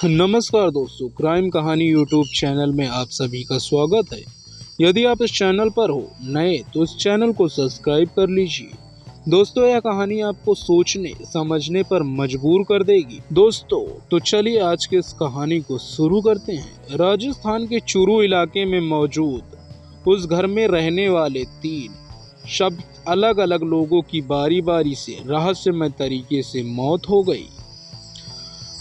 नमस्कार दोस्तों, क्राइम कहानी यूट्यूब चैनल में आप सभी का स्वागत है। यदि आप इस चैनल पर हो नए तो इस चैनल को सब्सक्राइब कर लीजिए। दोस्तों, यह कहानी आपको सोचने समझने पर मजबूर कर देगी। दोस्तों, तो चलिए आज के इस कहानी को शुरू करते हैं। राजस्थान के चूरू इलाके में मौजूद उस घर में रहने वाले 3 शब्द अलग अलग लोगों की बारी बारी से रहस्यमय तरीके से मौत हो गई।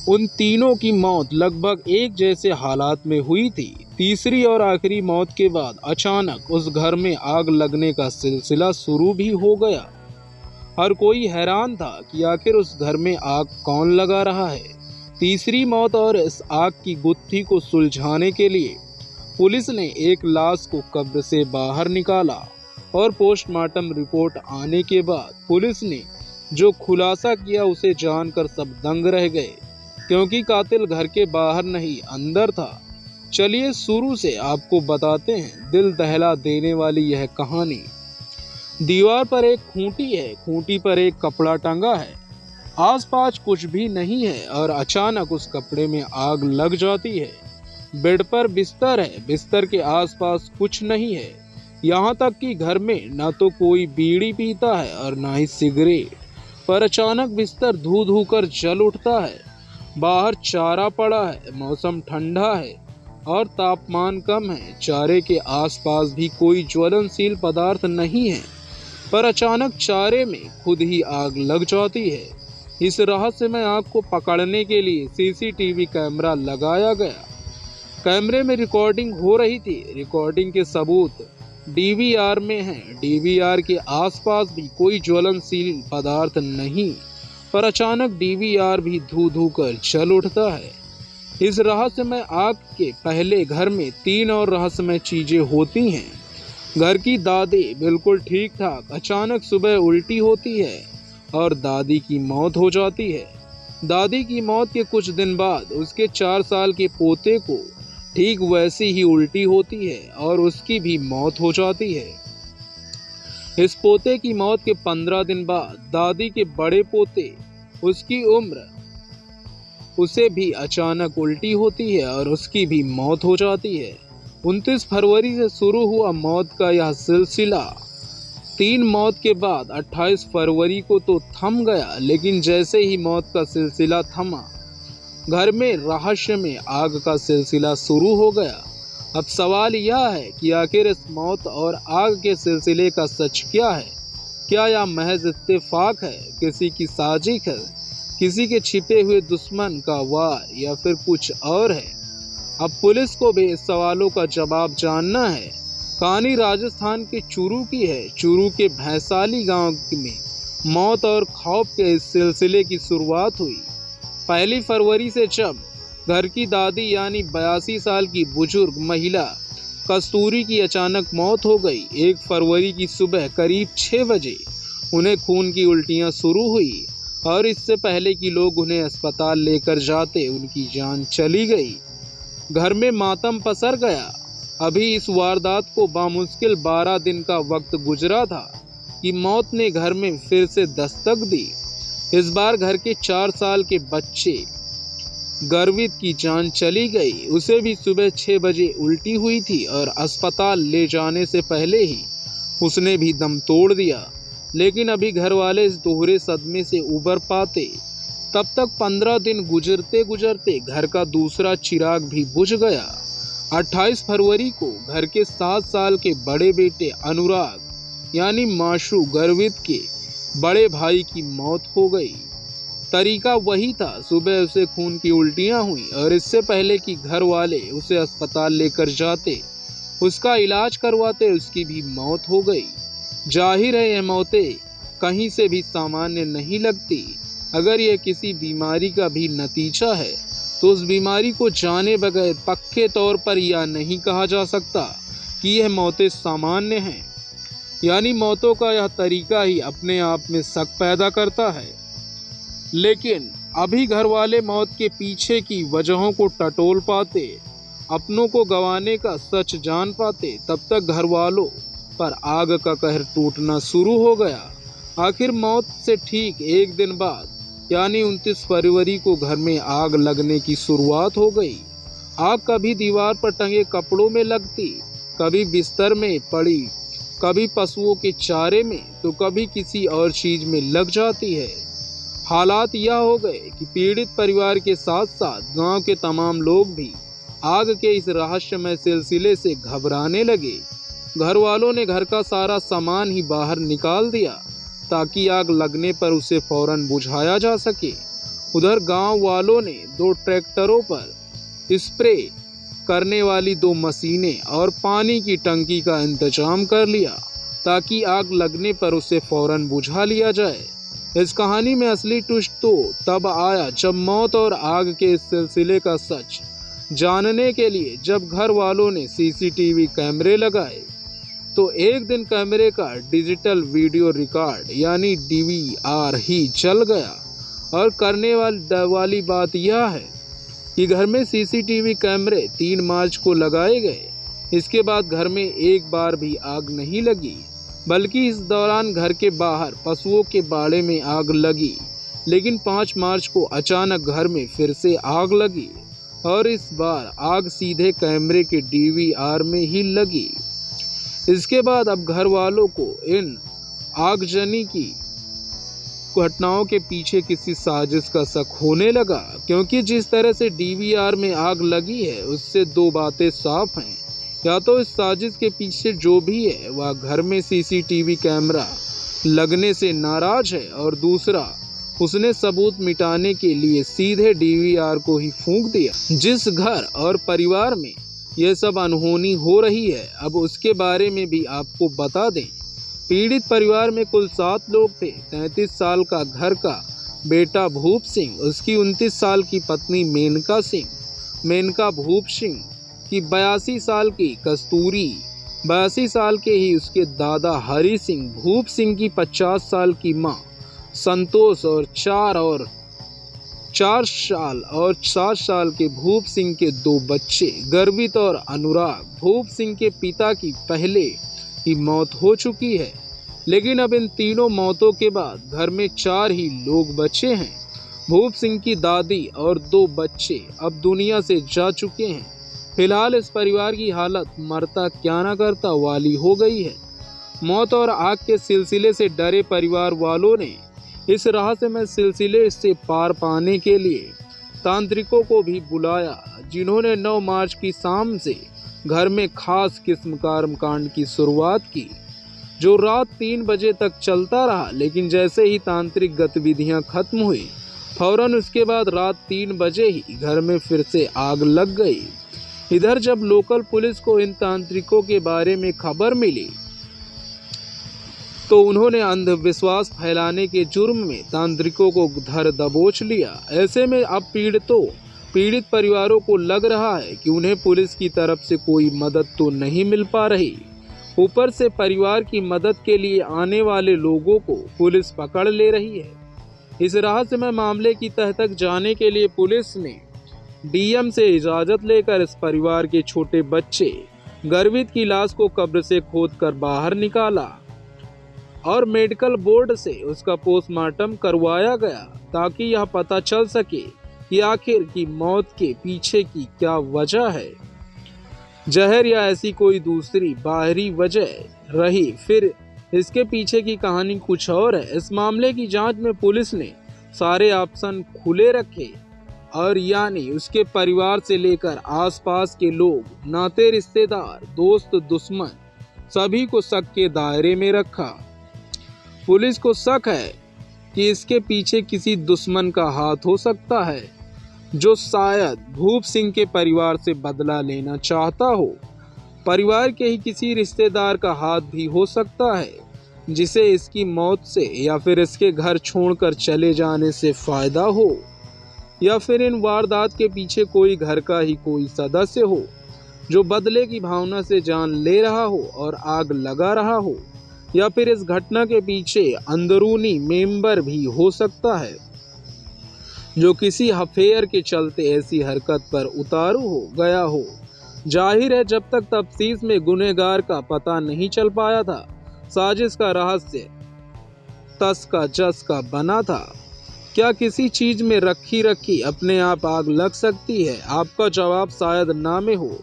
उन तीनों की मौत लगभग एक जैसे हालात में हुई थी। तीसरी और आखिरी मौत के बाद अचानक उस घर में आग लगने का सिलसिला शुरू भी हो गया। हर कोई हैरान था कि आखिर उस घर में आग कौन लगा रहा है। तीसरी मौत और इस आग की गुत्थी को सुलझाने के लिए पुलिस ने एक लाश को कब्र से बाहर निकाला और पोस्टमार्टम रिपोर्ट आने के बाद पुलिस ने जो खुलासा किया उसे जानकर सब दंग रह गए, क्योंकि कातिल घर के बाहर नहीं अंदर था। चलिए शुरू से आपको बताते हैं दिल दहला देने वाली यह कहानी। दीवार पर एक खूंटी है, खूंटी पर एक कपड़ा टंगा है, आसपास कुछ भी नहीं है और अचानक उस कपड़े में आग लग जाती है। बेड पर बिस्तर है, बिस्तर के आसपास कुछ नहीं है, यहाँ तक कि घर में न तो कोई बीड़ी पीता है और न ही सिगरेट। पर अचानक बिस्तर धू धू कर जल उठता है। बाहर चारा पड़ा है, मौसम ठंडा है और तापमान कम है। चारे के आसपास भी कोई ज्वलनशील पदार्थ नहीं है, पर अचानक चारे में खुद ही आग लग जाती है। इस रहस्यमय आग को पकड़ने के लिए सीसीटीवी कैमरा लगाया गया। कैमरे में रिकॉर्डिंग हो रही थी। रिकॉर्डिंग के सबूत डीवीआर में हैं। डीवीआर के आसपास भी कोई ज्वलनशील पदार्थ नहीं, पर अचानक डीवीआर भी धू धू कर जल उठता है। इस रहस्यमय आग के पहले घर में 3 और रहस्यमय चीजें होती हैं। घर की दादी बिल्कुल ठीक ठाक, अचानक सुबह उल्टी होती है और दादी की मौत हो जाती है। दादी की मौत के कुछ दिन बाद उसके 4 साल के पोते को ठीक वैसी ही उल्टी होती है और उसकी भी मौत हो जाती है। इस पोते की मौत के 15 दिन बाद दादी के बड़े पोते, उसकी उम्र, उसे भी अचानक उल्टी होती है और उसकी भी मौत हो जाती है। 29 फरवरी से शुरू हुआ मौत का यह सिलसिला 3 मौत के बाद 28 फरवरी को तो थम गया, लेकिन जैसे ही मौत का सिलसिला थमा, घर में रहस्य में आग का सिलसिला शुरू हो गया। अब सवाल यह है कि आखिर इस मौत और आग के सिलसिले का सच क्या है? क्या यह महज इत्तेफाक है, किसी की साजिश है, किसी के छिपे हुए दुश्मन का वार, या फिर कुछ और है? अब पुलिस को भी इस सवालों का जवाब जानना है। कहानी राजस्थान के चूरू की है। चूरू के भैंसाली गांव में मौत और खौफ के इस सिलसिले की शुरुआत हुई 1 फरवरी से, जब घर की दादी यानी 82 साल की बुजुर्ग महिला कस्तूरी की अचानक मौत हो गई। 1 फरवरी की सुबह करीब 6 बजे उन्हें खून की उल्टियां शुरू हुई और इससे पहले कि लोग उन्हें अस्पताल लेकर जाते उनकी जान चली गई। घर में मातम पसर गया। अभी इस वारदात को बामुश्किल 12 दिन का वक्त गुजरा था कि मौत ने घर में फिर से दस्तक दी। इस बार घर के 4 साल के बच्चे गर्वित की जान चली गई। उसे भी सुबह 6 बजे उल्टी हुई थी और अस्पताल ले जाने से पहले ही उसने भी दम तोड़ दिया। लेकिन अभी घर वाले इस दोहरे सदमे से उबर पाते तब तक 15 दिन गुजरते गुजरते घर का दूसरा चिराग भी बुझ गया। 28 फरवरी को घर के 7 साल के बड़े बेटे अनुराग यानी माशू गर्वित के बड़े भाई की मौत हो गई। तरीका वही था, सुबह उसे खून की उल्टियां हुई और इससे पहले कि घर वाले उसे अस्पताल लेकर जाते, उसका इलाज करवाते, उसकी भी मौत हो गई। जाहिर है यह मौतें कहीं से भी सामान्य नहीं लगती। अगर यह किसी बीमारी का भी नतीजा है तो उस बीमारी को जाने बगैर पक्के तौर पर यह नहीं कहा जा सकता कि यह मौतें सामान्य हैं। यानी मौतों का यह तरीका ही अपने आप में शक पैदा करता है। लेकिन अभी घर वाले मौत के पीछे की वजहों को टटोल पाते, अपनों को गंवाने का सच जान पाते, तब तक घर वालों पर आग का कहर टूटना शुरू हो गया। आखिर मौत से ठीक 1 दिन बाद यानी 29 फरवरी को घर में आग लगने की शुरुआत हो गई। आग कभी दीवार पर टंगे कपड़ों में लगती, कभी बिस्तर में पड़ी, कभी पशुओं के चारे में, तो कभी किसी और चीज में लग जाती है। हालात यह हो गए कि पीड़ित परिवार के साथ साथ गांव के तमाम लोग भी आग के इस रहस्यमय सिलसिले से घबराने लगे। घर वालों ने घर का सारा सामान ही बाहर निकाल दिया ताकि आग लगने पर उसे फौरन बुझाया जा सके। उधर गांव वालों ने 2 ट्रैक्टरों पर स्प्रे करने वाली 2 मशीनें और पानी की टंकी का इंतजाम कर लिया ताकि आग लगने पर उसे फौरन बुझा लिया जाए। इस कहानी में असली ट्विस्ट तो तब आया जब मौत और आग के इस सिलसिले का सच जानने के लिए जब घर वालों ने सीसीटीवी कैमरे लगाए, तो एक दिन कैमरे का डिजिटल वीडियो रिकॉर्ड यानी डीवीआर ही चल गया। और करने वाली बात यह है कि घर में सीसीटीवी कैमरे 3 मार्च को लगाए गए। इसके बाद घर में एक बार भी आग नहीं लगी, बल्कि इस दौरान घर के बाहर पशुओं के बाड़े में आग लगी। लेकिन 5 मार्च को अचानक घर में फिर से आग लगी और इस बार आग सीधे कैमरे के डीवीआर में ही लगी। इसके बाद अब घर वालों को इन आगजनी की घटनाओं के पीछे किसी साजिश का शक होने लगा, क्योंकि जिस तरह से डीवीआर में आग लगी है उससे 2 बातें साफ हैं। या तो इस साजिश के पीछे जो भी है वह घर में सीसीटीवी कैमरा लगने से नाराज है, और दूसरा उसने सबूत मिटाने के लिए सीधे डीवीआर को ही फूंक दिया। जिस घर और परिवार में यह सब अनहोनी हो रही है, अब उसके बारे में भी आपको बता दें। पीड़ित परिवार में कुल 7 लोग थे। 33 साल का घर का बेटा भूप सिंह, उसकी 29 साल की पत्नी मेनका भूप सिंह की 82 साल की कस्तूरी, 82 साल के ही उसके दादा हरि सिंह, भूप सिंह की 50 साल की मां संतोष और 7 साल के भूप सिंह के 2 बच्चे गर्वित और अनुराग। भूप सिंह के पिता की पहले ही मौत हो चुकी है, लेकिन अब इन तीनों मौतों के बाद घर में 4 ही लोग बचे हैं। भूप सिंह की दादी और 2 बच्चे अब दुनिया से जा चुके हैं। फिलहाल इस परिवार की हालत मरता क्या न करता वाली हो गई है। मौत और आग के सिलसिले से डरे परिवार वालों ने इस रहस्यमय सिलसिले से पार पाने के लिए तांत्रिकों को भी बुलाया, जिन्होंने 9 मार्च की शाम से घर में खास किस्म कर्मकांड की शुरुआत की, जो रात 3 बजे तक चलता रहा। लेकिन जैसे ही तांत्रिक गतिविधियां खत्म हुई, फौरन उसके बाद रात 3 बजे ही घर में फिर से आग लग गई। इधर जब लोकल पुलिस को इन तांत्रिकों के बारे में खबर मिली, तो उन्होंने अंधविश्वास फैलाने के जुर्म में तांत्रिकों को धर दबोच लिया। ऐसे में अब पीड़ित परिवारों को लग रहा है कि उन्हें पुलिस की तरफ से कोई मदद तो नहीं मिल पा रही, ऊपर से परिवार की मदद के लिए आने वाले लोगों को पुलिस पकड़ ले रही है। इस रहस्यमय मामले की तह तक जाने के लिए पुलिस ने डीएम से इजाजत लेकर इस परिवार के छोटे बच्चे गर्वित की लाश को कब्र से खोदकर बाहर निकाला और मेडिकल बोर्ड से उसका पोस्टमार्टम करवाया गया, ताकि यह पता चल सके कि आखिर की मौत के पीछे की क्या वजह है, जहर या ऐसी कोई दूसरी बाहरी वजह रही। फिर इसके पीछे की कहानी कुछ और है। इस मामले की जांच में पुलिस ने सारे ऑप्शन खुले रखे और यानी उसके परिवार से लेकर आसपास के लोग, नाते रिश्तेदार, दोस्त, दुश्मन सभी को शक के दायरे में रखा। पुलिस को शक है कि इसके पीछे किसी दुश्मन का हाथ हो सकता है, जो शायद भूप सिंह के परिवार से बदला लेना चाहता हो। परिवार के ही किसी रिश्तेदार का हाथ भी हो सकता है, जिसे इसकी मौत से या फिर इसके घर छोड़कर चले जाने से फायदा हो, या फिर इन वारदात के पीछे कोई घर का ही कोई सदस्य हो जो बदले की भावना से जान ले रहा हो और आग लगा रहा हो, या फिर इस घटना के पीछे अंदरूनी मेंबर भी हो सकता है जो किसी अफेयर के चलते ऐसी हरकत पर उतारू हो गया हो। जाहिर है जब तक तफ्तीश में गुनहगार का पता नहीं चल पाया था, साजिश का रहस्य तस का जस का बना था। क्या किसी चीज में रखी रखी अपने आप आग लग सकती है? आपका जवाब शायद ना में हो,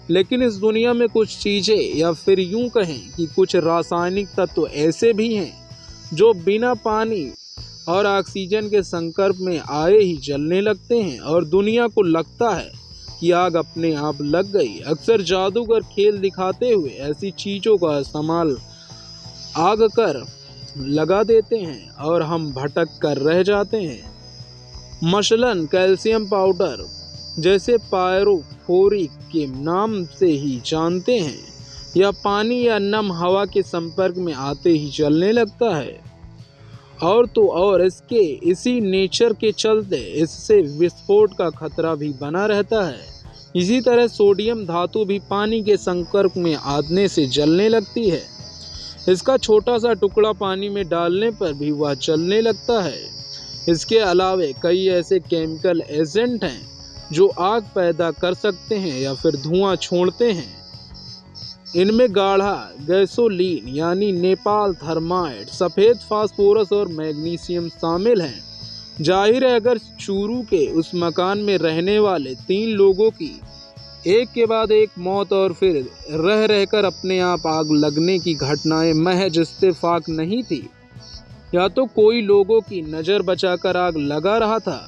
लेकिन इस दुनिया में कुछ चीजें, या फिर यूं कहें कि कुछ रासायनिक तत्व ऐसे भी हैं जो बिना पानी और ऑक्सीजन के संपर्क में आए ही जलने लगते हैं और दुनिया को लगता है कि आग अपने आप लग गई। अक्सर जादूगर खेल दिखाते हुए ऐसी चीजों का इस्तेमाल आग कर लगा देते हैं और हम भटक कर रह जाते हैं। मसलन कैल्शियम पाउडर, जैसे पायरोफोरिक के नाम से ही जानते हैं, या पानी या नम हवा के संपर्क में आते ही जलने लगता है। और तो और इसके इसी नेचर के चलते इससे विस्फोट का खतरा भी बना रहता है। इसी तरह सोडियम धातु भी पानी के संपर्क में आने से जलने लगती है। इसका छोटा सा टुकड़ा पानी में डालने पर भी वह जलने लगता है। इसके अलावे कई ऐसे केमिकल एजेंट हैं जो आग पैदा कर सकते हैं या फिर धुआं छोड़ते हैं। इनमें गाढ़ा गैसोलीन यानी नेपाल थर्माइड, सफ़ेद फास्फोरस और मैग्नीशियम शामिल हैं। जाहिर है, अगर चूरू के उस मकान में रहने वाले 3 लोगों की एक के बाद एक मौत और फिर रह रहकर अपने आप आग लगने की घटनाएं महज इत्तेफाक नहीं थी, या तो कोई लोगों की नज़र बचाकर आग लगा रहा था,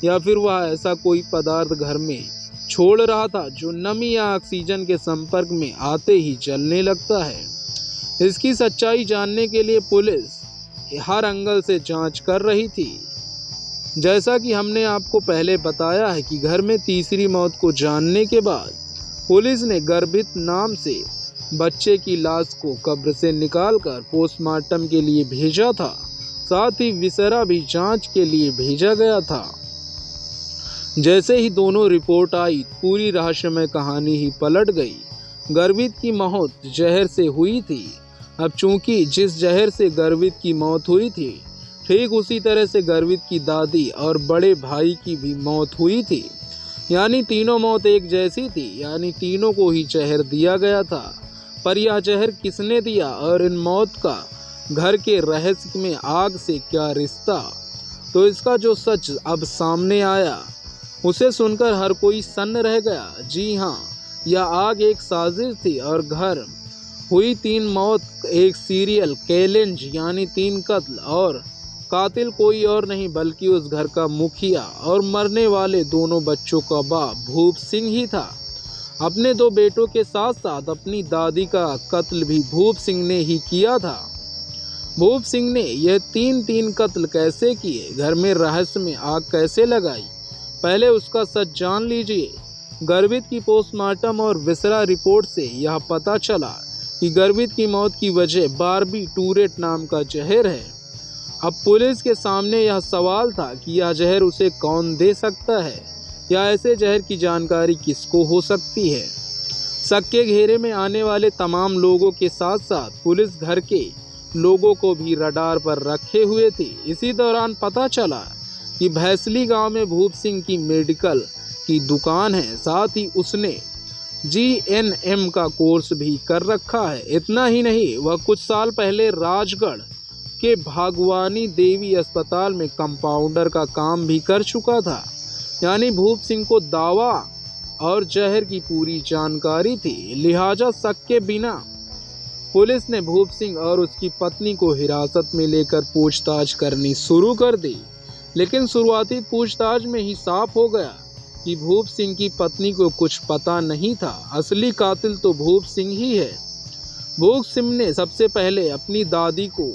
या फिर वह ऐसा कोई पदार्थ घर में छोड़ रहा था जो नमी या ऑक्सीजन के संपर्क में आते ही जलने लगता है। इसकी सच्चाई जानने के लिए पुलिस हर एंगल से जांच कर रही थी। जैसा कि हमने आपको पहले बताया है कि घर में तीसरी मौत को जानने के बाद पुलिस ने गर्भित नाम से बच्चे की लाश को कब्र से निकालकर पोस्टमार्टम के लिए भेजा था। साथ ही विसरा भी जांच के लिए भेजा गया था। जैसे ही दोनों रिपोर्ट आई, पूरी रहस्यमय कहानी ही पलट गई। गर्भित की मौत जहर से हुई थी। अब चूंकि जिस जहर से गर्भित की मौत हुई थी, ठीक उसी तरह से गर्भित की दादी और बड़े भाई की भी मौत हुई थी। यानी तीनों मौत एक जैसी थी, यानी तीनों को ही जहर दिया गया था। पर यह जहर किसने दिया और इन मौत का घर के रहस्य में आग से क्या रिश्ता? तो इसका जो सच अब सामने आया उसे सुनकर हर कोई सन्न रह गया। जी हाँ, यह आग एक साजिश थी और घर हुई 3 मौत एक सीरियल कैलेंज यानी 3 कत्ल, और कातिल कोई और नहीं बल्कि उस घर का मुखिया और मरने वाले दोनों बच्चों का बाप भूप सिंह ही था। अपने 2 बेटों के साथ साथ अपनी दादी का कत्ल भी भूप सिंह ने ही किया था। भूप सिंह ने यह 3 कत्ल कैसे किए, घर में रहस्य में आग कैसे लगाई, पहले उसका सच जान लीजिए। गर्भित की पोस्टमार्टम और विसरा रिपोर्ट से यह पता चला कि गर्भित की मौत की वजह बारबीटूरेट नाम का जहर है। अब पुलिस के सामने यह सवाल था कि यह जहर उसे कौन दे सकता है, या ऐसे जहर की जानकारी किसको हो सकती है। शक के घेरे में आने वाले तमाम लोगों के साथ साथ पुलिस घर के लोगों को भी रडार पर रखे हुए थी। इसी दौरान पता चला कि भैसली गांव में भूप सिंह की मेडिकल की दुकान है। साथ ही उसने GNM का कोर्स भी कर रखा है। इतना ही नहीं, वह कुछ साल पहले राजगढ़ के भागवानी देवी अस्पताल में कंपाउंडर का काम भी कर चुका था। यानी भूप सिंह को दावा और जहर की पूरी जानकारी थी। लिहाजा शक के बिना पुलिस ने भूप सिंह और उसकी पत्नी को हिरासत में लेकर पूछताछ करनी शुरू कर दी। लेकिन शुरुआती पूछताछ में ही साफ हो गया कि भूप सिंह की पत्नी को कुछ पता नहीं था। असली कातिल तो भूप सिंह ही है। भूप सिंह ने सबसे पहले अपनी दादी को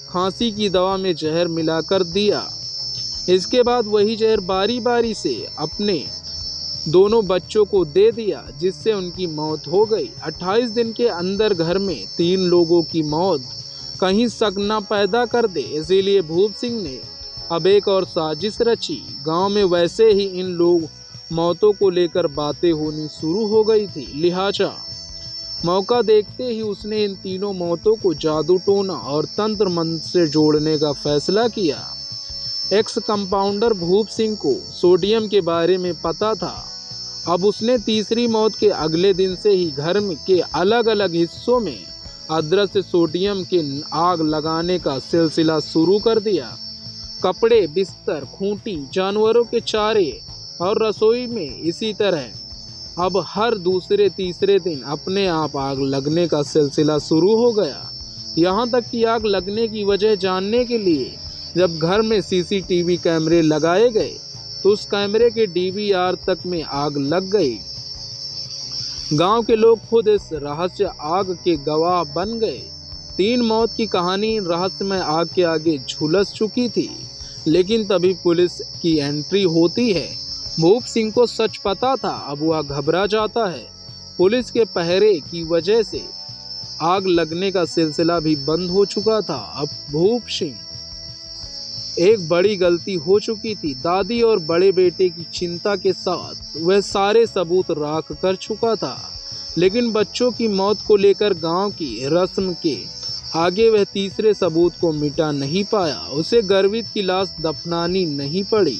खांसी की दवा में जहर मिलाकर दिया। इसके बाद वही जहर बारी बारी से अपने दोनों बच्चों को दे दिया, जिससे उनकी मौत हो गई। 28 दिन के अंदर घर में 3 लोगों की मौत कहीं शक न पैदा कर दे, इसीलिए भूप सिंह ने अब एक और साजिश रची। गांव में वैसे ही इन लोग मौतों को लेकर बातें होनी शुरू हो गई थी। लिहाजा मौका देखते ही उसने इन तीनों मौतों को जादू टोना और तंत्र मंत्र से जोड़ने का फैसला किया। एक्स कंपाउंडर भूप सिंह को सोडियम के बारे में पता था। अब उसने तीसरी मौत के अगले दिन से ही घर के अलग अलग हिस्सों में अदृश्य सोडियम के आग लगाने का सिलसिला शुरू कर दिया। कपड़े, बिस्तर, खूंटी, जानवरों के चारे और रसोई में इसी तरह अब हर दूसरे तीसरे दिन अपने आप आग लगने का सिलसिला शुरू हो गया। यहाँ तक कि आग लगने की वजह जानने के लिए जब घर में सीसीटीवी कैमरे लगाए गए तो उस कैमरे के डीवीआर तक में आग लग गई। गांव के लोग खुद इस रहस्य आग के गवाह बन गए। 3 मौत की कहानी रहस्यमय आग के आगे झुलस चुकी थी, लेकिन तभी पुलिस की एंट्री होती है। भूप सिंह को सच पता था, अब वह घबरा जाता है। पुलिस के पहरे की वजह से आग लगने का सिलसिला भी बंद हो चुका था। अब भूप सिंह एक बड़ी गलती हो चुकी थी। दादी और बड़े बेटे की चिंता के साथ वह सारे सबूत राख कर चुका था, लेकिन बच्चों की मौत को लेकर गांव की रस्म के आगे वह तीसरे सबूत को मिटा नहीं पाया। उसे गर्वित की लाश दफनानी नहीं पड़ी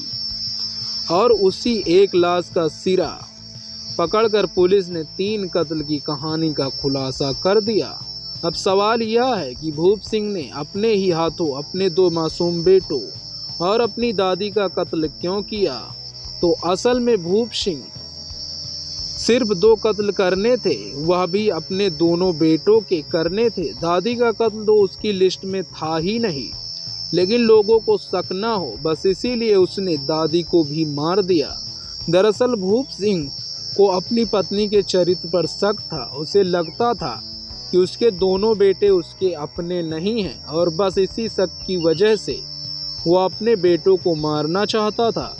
और उसी एक लाश का सिरा पकड़कर पुलिस ने 3 कत्ल की कहानी का खुलासा कर दिया। अब सवाल यह है कि भूप सिंह ने अपने ही हाथों अपने 2 मासूम बेटों और अपनी दादी का कत्ल क्यों किया? तो असल में भूप सिंह सिर्फ 2 कत्ल करने थे, वह भी अपने दोनों बेटों के करने थे। दादी का कत्ल तो उसकी लिस्ट में था ही नहीं, लेकिन लोगों को शक न हो बस इसीलिए उसने दादी को भी मार दिया। दरअसल भूप सिंह को अपनी पत्नी के चरित्र पर शक था। उसे लगता था कि उसके दोनों बेटे उसके अपने नहीं हैं और बस इसी शक की वजह से वो अपने बेटों को मारना चाहता था।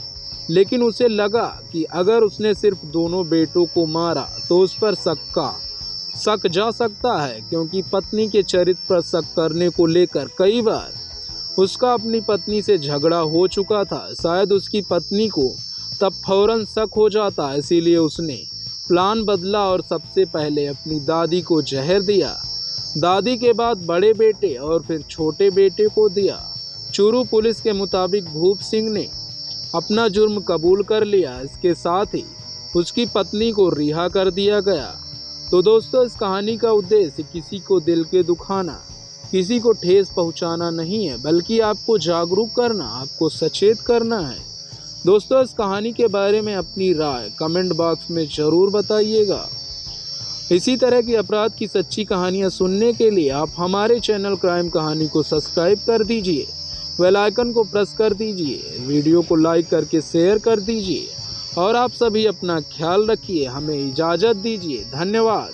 लेकिन उसे लगा कि अगर उसने सिर्फ दोनों बेटों को मारा तो उस पर शक जा सकता है, क्योंकि पत्नी के चरित्र पर शक करने को लेकर कई बार उसका अपनी पत्नी से झगड़ा हो चुका था। शायद उसकी पत्नी को तब फौरन शक हो जाता, इसीलिए उसने प्लान बदला और सबसे पहले अपनी दादी को जहर दिया। दादी के बाद बड़े बेटे और फिर छोटे बेटे को दिया। चूरू पुलिस के मुताबिक भूप सिंह ने अपना जुर्म कबूल कर लिया। इसके साथ ही उसकी पत्नी को रिहा कर दिया गया। तो दोस्तों, इस कहानी का उद्देश्य किसी को दिल के दुखाना, किसी को ठेस पहुंचाना नहीं है, बल्कि आपको जागरूक करना, आपको सचेत करना है। दोस्तों, इस कहानी के बारे में अपनी राय कमेंट बॉक्स में जरूर बताइएगा। इसी तरह की अपराध की सच्ची कहानियां सुनने के लिए आप हमारे चैनल क्राइम कहानी को सब्सक्राइब कर दीजिए, बेल आइकन को प्रेस कर दीजिए, वीडियो को लाइक करके शेयर कर दीजिए और आप सभी अपना ख्याल रखिए। हमें इजाज़त दीजिए। धन्यवाद।